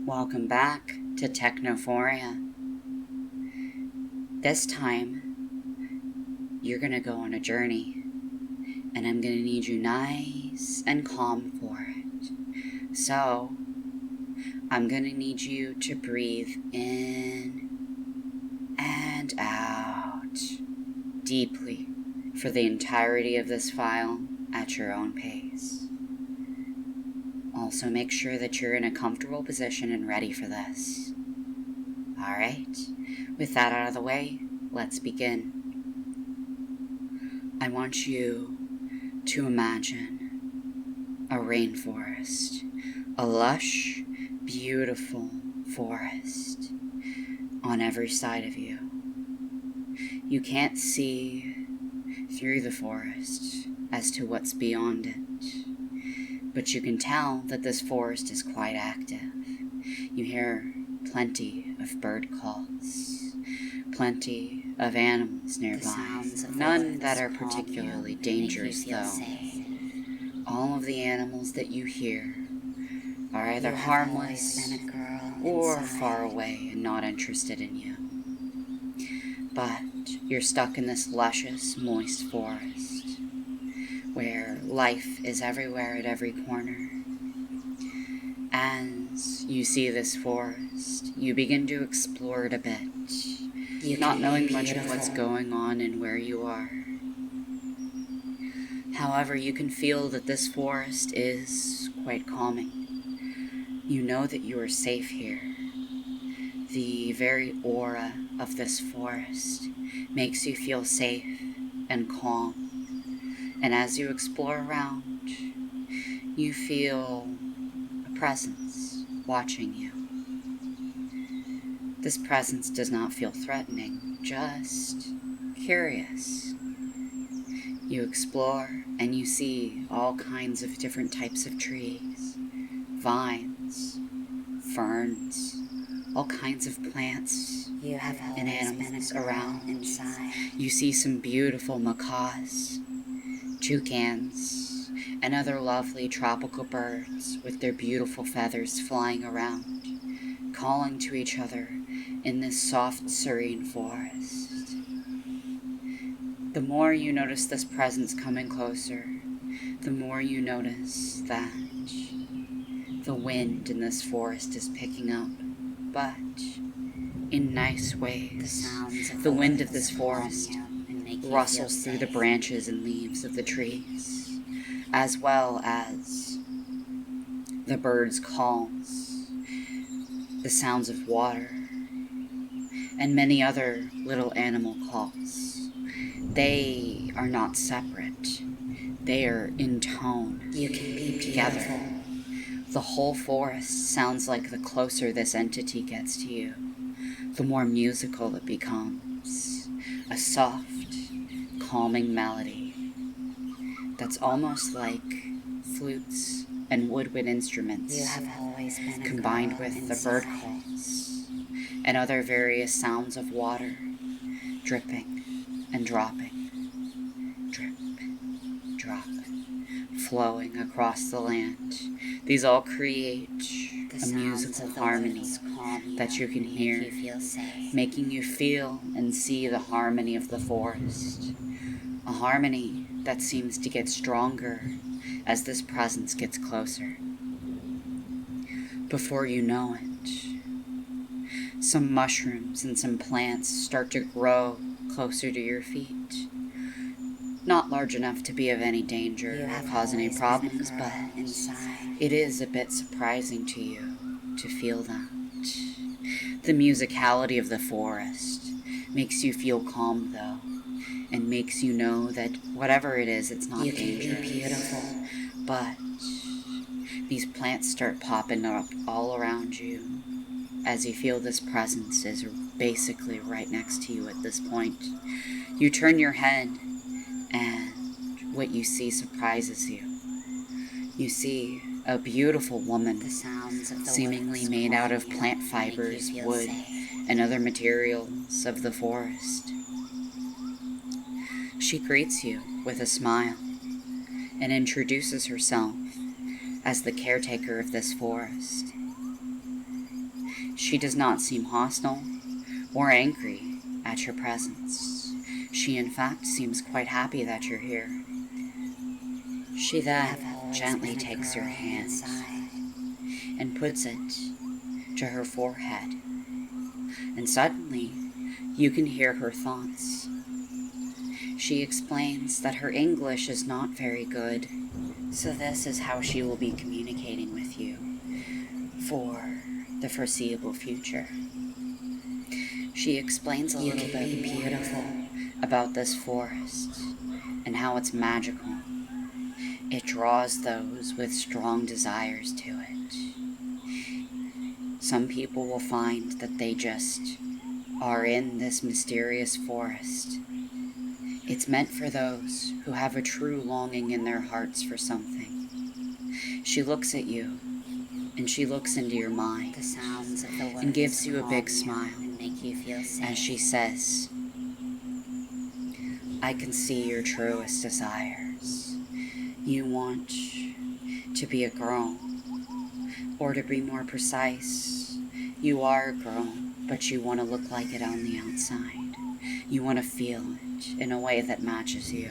Welcome back to Technophoria. This time, you're gonna go on a journey, and I'm gonna need you nice and calm for it. So, I'm gonna need you to breathe in and out deeply for the entirety of this file at your own pace. Also, make sure that you're in a comfortable position and ready for this. Alright, with that out of the way, let's begin. I want you to imagine a rainforest, a lush, beautiful forest on every side of you. You can't see through the forest as to what's beyond it, but you can tell that this forest is quite active. You hear plenty of bird calls, plenty of animals nearby, none that are particularly dangerous though. All of the animals that you hear are either harmless or far away and not interested in you. But you're stuck in this luscious, moist forest where life is everywhere at every corner. As you see this forest, you begin to explore it a bit, not knowing much of what's going on and where you are. However, you can feel that this forest is quite calming. You know that you are safe here. The very aura of this forest makes you feel safe and calm. And as you explore around, you feel a presence watching you. This presence does not feel threatening, just curious. You explore and you see all kinds of different types of trees, vines, ferns, all kinds of plants and animals around. You see some beautiful macaws, toucans, and other lovely tropical birds with their beautiful feathers flying around, calling to each other in this soft, serene forest. The more you notice this presence coming closer, the more you notice that the wind in this forest is picking up, but in nice ways. The wind of this forest rustles through the branches and leaves of the trees, as well as the birds' calls, the sounds of water, and many other little animal calls. They are not separate. They are in tone. You can be together. The whole forest sounds like the closer this entity gets to you, the more musical it becomes. A soft, calming melody that's almost like flutes and woodwind instruments combined with the bird calls and other various sounds of water dripping and dropping, drip, drop, flowing across the land. These all create a musical harmony that you can hear, making you feel and see the harmony of the forest. A harmony that seems to get stronger as this presence gets closer. Before you know it, some mushrooms and some plants start to grow closer to your feet. Not large enough to be of any danger or cause any problems, but it is a bit surprising to you to feel that. The musicality of the forest makes you feel calm, though, and makes you know that whatever it is, it's not dangerous. But these plants start popping up all around you as you feel this presence is basically right next to you at this point. You turn your head, and what you see surprises you. You see a beautiful woman, seemingly made out of plant fibers, wood, and other materials of the forest. She greets you with a smile and introduces herself as the caretaker of this forest. She does not seem hostile or angry at your presence. She in fact seems quite happy that you're here. She then gently takes your hand and puts it to her forehead, and suddenly you can hear her thoughts. She explains that her English is not very good, so this is how she will be communicating with you for the foreseeable future. She explains a little bit beautiful about this forest and how it's magical. It draws those with strong desires to it. Some people will find that they just are in this mysterious forest. It's meant for those who have a true longing in their hearts for something. She looks at you, and she looks into your mind, The sounds of the woods and gives you a big calm smile and make you feel safe. as she says, I can see your truest desires. You want to be a girl, or to be more precise, you are a girl, but you want to look like it on the outside. You want to feel it in a way that matches you.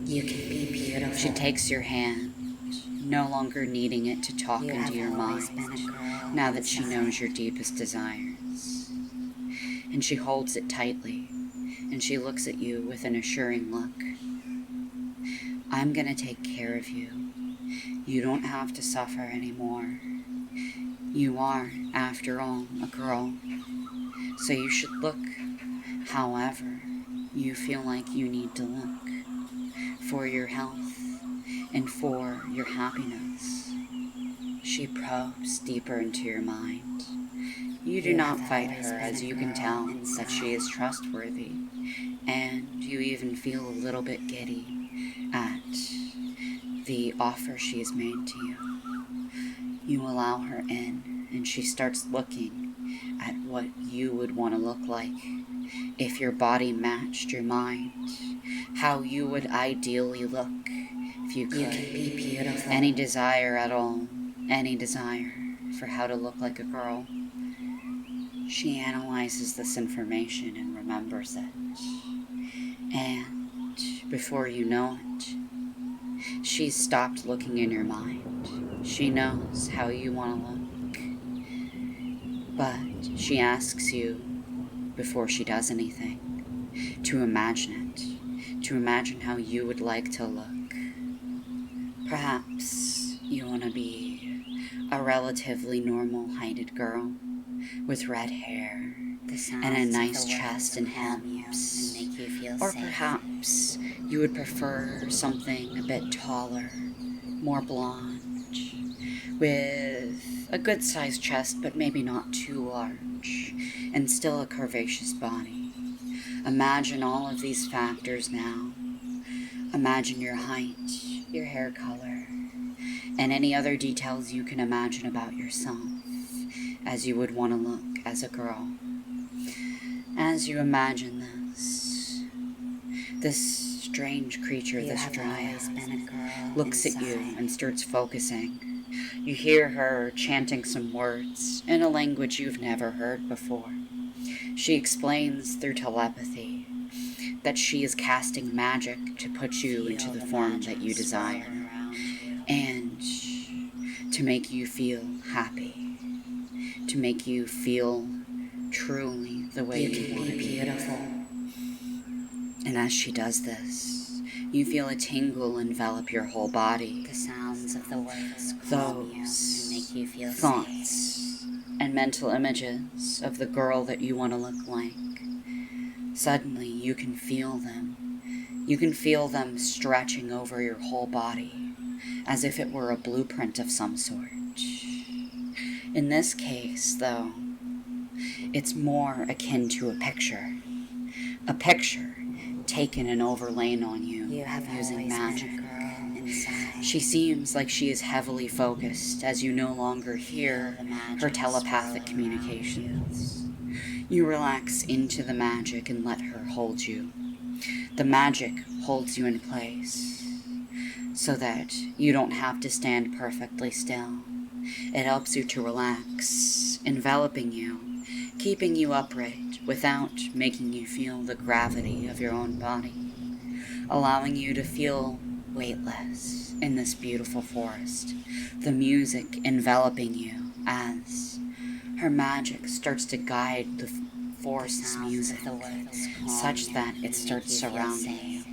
You can be beautiful. She takes your hand, no longer needing it to talk You into have your always mind, been a girl now that she inside. knows your deepest desires. And she holds it tightly, and she looks at you with an assuring look. I'm gonna take care of you. You don't have to suffer anymore. You are, after all, a girl, so you should look however you feel like you need to look for your health and for your happiness. She probes deeper into your mind. You do not fight her, as you can tell that she is trustworthy, and you even feel a little bit giddy at the offer she has made to you. You allow her in, and she starts looking at what you would want to look like if your body matched your mind, how you would ideally look if you could. You can be beautiful. Any desire at all, any desire for how to look like a girl. She analyzes this information and remembers it. And before you know it, she's stopped looking in your mind. She knows how you want to look. But she asks you, before she does anything, to imagine it. To imagine how you would like to look. Perhaps you want to be a relatively normal-heighted girl with red hair and a nice chest and hips. And make you feel Or safe. perhaps you would prefer something a bit taller, more blonde, with a good-sized chest but maybe not too large, and still a curvaceous body. Imagine all of these factors now. Imagine your height, your hair color, and any other details you can imagine about yourself as you would want to look as a girl. As you imagine this strange creature, this Dryad, looks at you and starts focusing. You hear her chanting some words in a language you've never heard before. She explains through telepathy that she is casting magic to put you into the form that you desire, and to make you feel happy, to make you feel truly the way you want to be. Beautiful. And as she does this, you feel a tingle envelop your whole body. The sounds of the woods calm you and make you feel thoughts safe. and mental images of the girl that you want to look like. Suddenly, you can feel them. You can feel them stretching over your whole body, as if it were a blueprint of some sort. In this case, though, it's more akin to a picture. A picture taken and overlain on you using magic. She seems like she is heavily focused as you no longer hear her telepathic communications. You relax into the magic and let her hold you. The magic holds you in place so that you don't have to stand perfectly still. It helps you to relax, enveloping you, keeping you upright without making you feel the gravity of your own body, allowing you to feel weightless in this beautiful forest, the music enveloping you as her magic starts to guide the forest's music such that it starts surrounding you.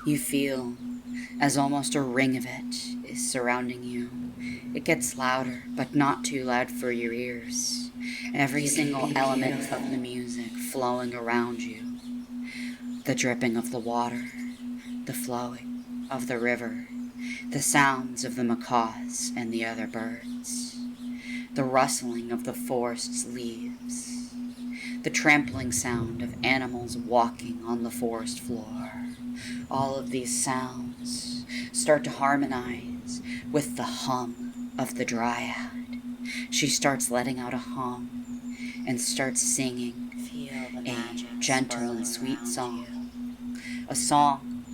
You feel as almost a ring of it is surrounding you. It gets louder, but not too loud for your ears. Every single element of the music flowing around you. The dripping of the water, the flowing of the river, the sounds of the macaws and the other birds, the rustling of the forest's leaves, the trampling sound of animals walking on the forest floor. All of these sounds start to harmonize with the hum of the Dryad. She starts letting out a hum and starts singing a gentle and sweet song. A song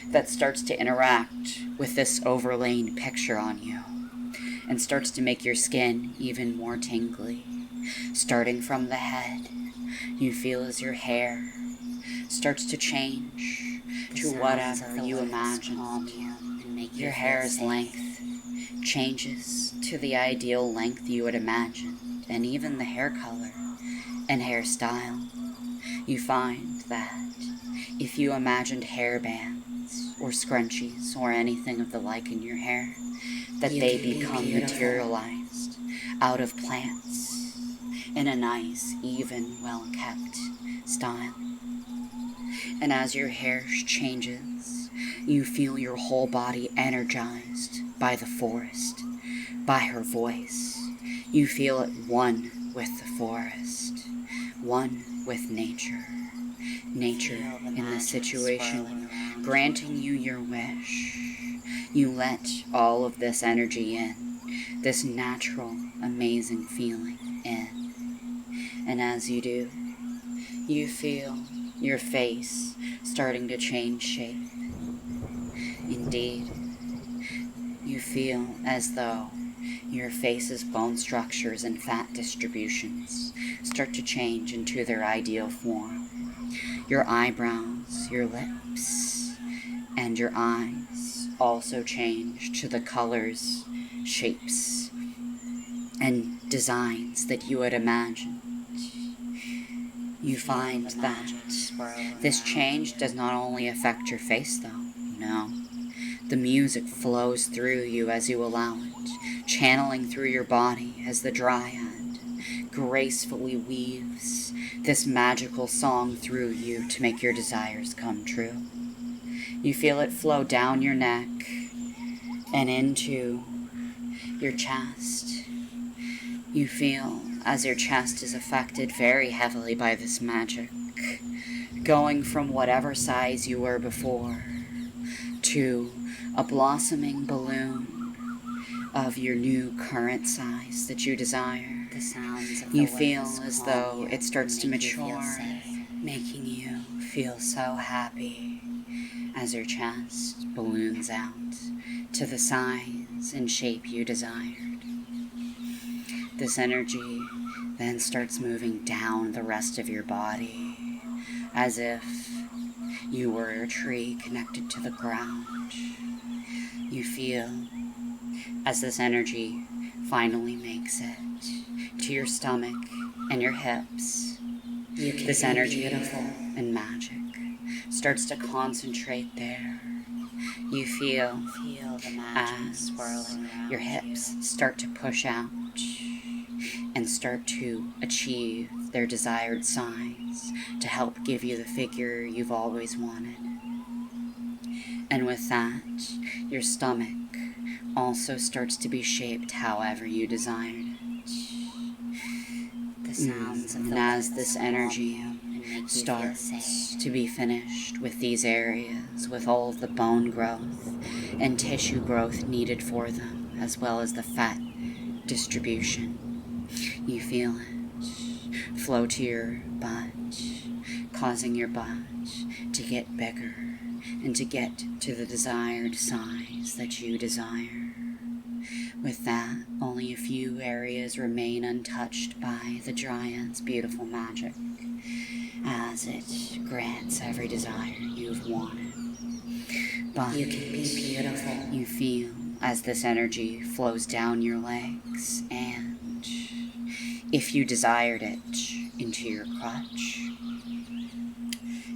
that starts to interact with this overlaid picture on you and starts to make your skin even more tingly. Starting from the head, you feel as your hair starts to change to whatever you imagined. Your hair's length changes to the ideal length you had imagined, and even the hair color and hairstyle. You find that if you imagined hair bands or scrunchies or anything of the like in your hair, that they become materialized out of plants in a nice, even, well-kept style. And as your hair changes, you feel your whole body energized by the forest, by her voice. You feel it one with the forest, one with nature. Nature in this situation, granting you your wish. You let all of this energy in, this natural, amazing feeling in. And as you do, you feel your face starting to change shape. Indeed, you feel as though your face's bone structures and fat distributions start to change into their ideal form. Your eyebrows, your lips, and your eyes also change to the colors, shapes, and designs that you had imagined. You find that this change does not only affect your face, though. No. The music flows through you as you allow it, channeling through your body as the Dryad gracefully weaves this magical song through you to make your desires come true. You feel it flow down your neck and into your chest. You feel as your chest is affected very heavily by this magic, going from whatever size you were before to a blossoming balloon of your new current size that you desire. You feel as though it starts to mature, making you feel so happy as your chest balloons out to the size and shape you desired. This energy then starts moving down the rest of your body as if you were a tree connected to the ground. You feel as this energy finally makes it to your stomach and your hips. This energy and magic starts to concentrate there. You feel as your hips start to push out and start to achieve their desired size to help give you the figure you've always wanted. And with that, your stomach also starts to be shaped however you desired it. And as this energy starts to be finished with these areas, with all of the bone growth and tissue growth needed for them, as well as the fat distribution, you feel it flow to your butt, causing your butt to get bigger and to get to the desired size that you desire. With that, only a few areas remain untouched by the Dryad's beautiful magic, as it grants every desire you've wanted. But you can be beautiful. You feel as this energy flows down your legs, and if you desired it, into your crotch.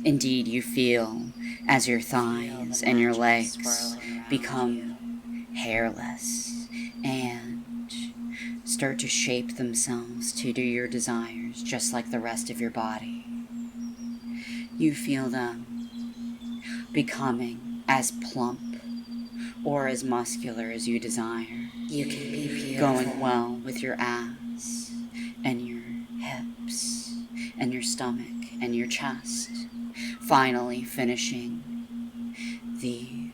Indeed, you feel as your thighs and your legs become hairless and start to shape themselves to do your desires, just like the rest of your body. You feel them becoming as plump or as muscular as you desire. You can be beautiful. Going well with your abs and your hips and your stomach and your chest. Finally finishing the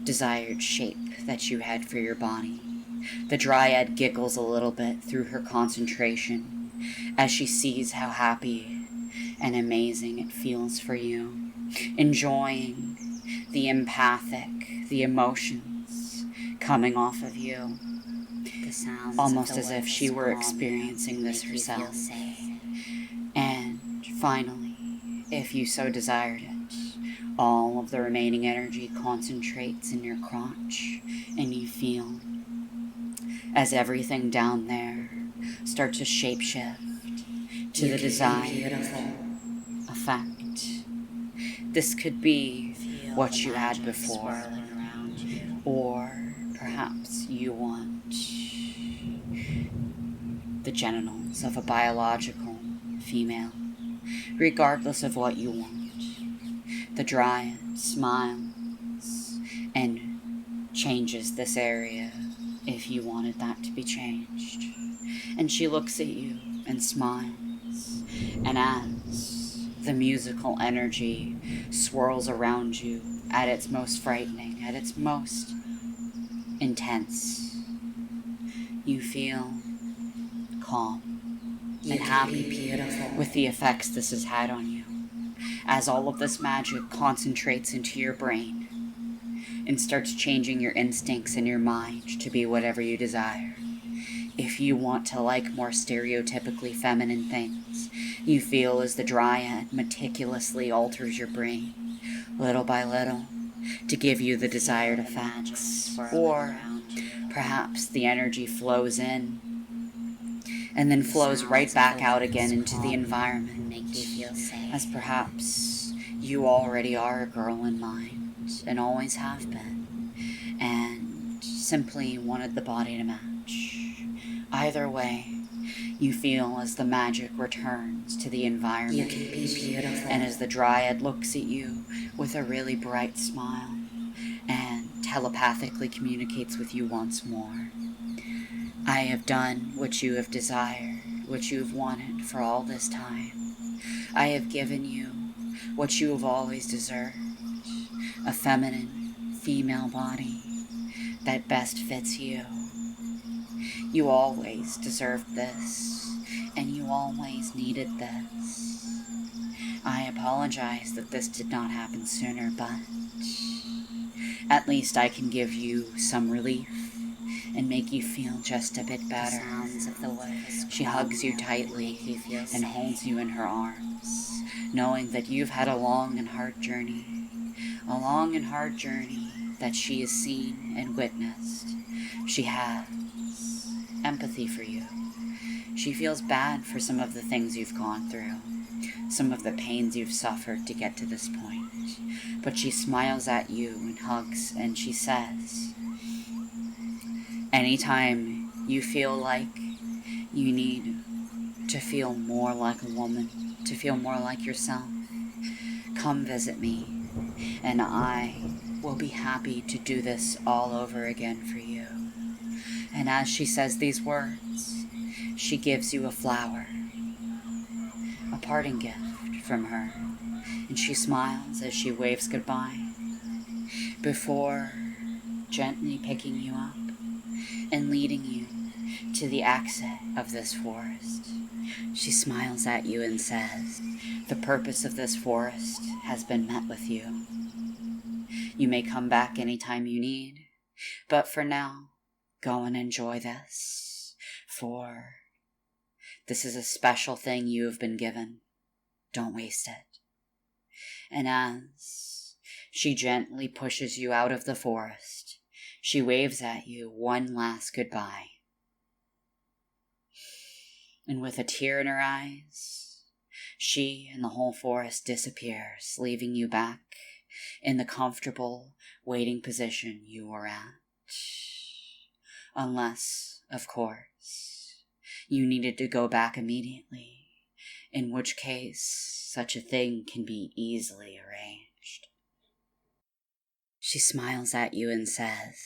desired shape that you had for your body. The Dryad giggles a little bit through her concentration as she sees how happy and amazing it feels for you, enjoying the empathic, the emotions coming off of you, The sounds almost of the as if she were experiencing this herself. And finally, if you so desired it, all of the remaining energy concentrates in your crotch, and you feel as everything down there starts to shapeshift to the desired effect. This could be what you had before, or perhaps you want the genitals of a biological female. Regardless of what you want, the Dryad smiles and changes this area if you wanted that to be changed. And she looks at you and smiles, and as the musical energy swirls around you at its most frightening, at its most intense, you feel calm and happy with the effects this has had on you, as all of this magic concentrates into your brain and starts changing your instincts and your mind to be whatever you desire. If you want to like more stereotypically feminine things, you feel as the Dryad meticulously alters your brain, little by little, to give you the desired effects. Or perhaps the energy flows in and then flows right back out again into the environment, as perhaps you already are a girl in mind and always have been, and simply wanted the body to match. Either way, you feel as the magic returns to the environment, and as the Dryad looks at you with a really bright smile and telepathically communicates with you once more. I have done what you have desired, what you have wanted for all this time. I have given you what you have always deserved, a feminine, female body that best fits you. You always deserved this, and you always needed this. I apologize that this did not happen sooner, but at least I can give you some relief and make you feel just a bit better. She hugs you tightly and holds you in her arms, knowing that you've had a long and hard journey. A long and hard journey that she has seen and witnessed. She has empathy for you. She feels bad for some of the things you've gone through, some of the pains you've suffered to get to this point. But she smiles at you and hugs, and she says, anytime you feel like you need to feel more like a woman, to feel more like yourself, come visit me, and I will be happy to do this all over again for you. And as she says these words, she gives you a flower, a parting gift from her, and she smiles as she waves goodbye, before gently picking you up and leading you to the exit of this forest. She smiles at you and says, the purpose of this forest has been met with you. You may come back anytime you need, but for now, go and enjoy this, for this is a special thing you have been given. Don't waste it. And as she gently pushes you out of the forest, she waves at you one last goodbye. And with a tear in her eyes, she and the whole forest disappears, leaving you back in the comfortable waiting position you were at. Unless, of course, you needed to go back immediately, in which case such a thing can be easily arranged. She smiles at you and says,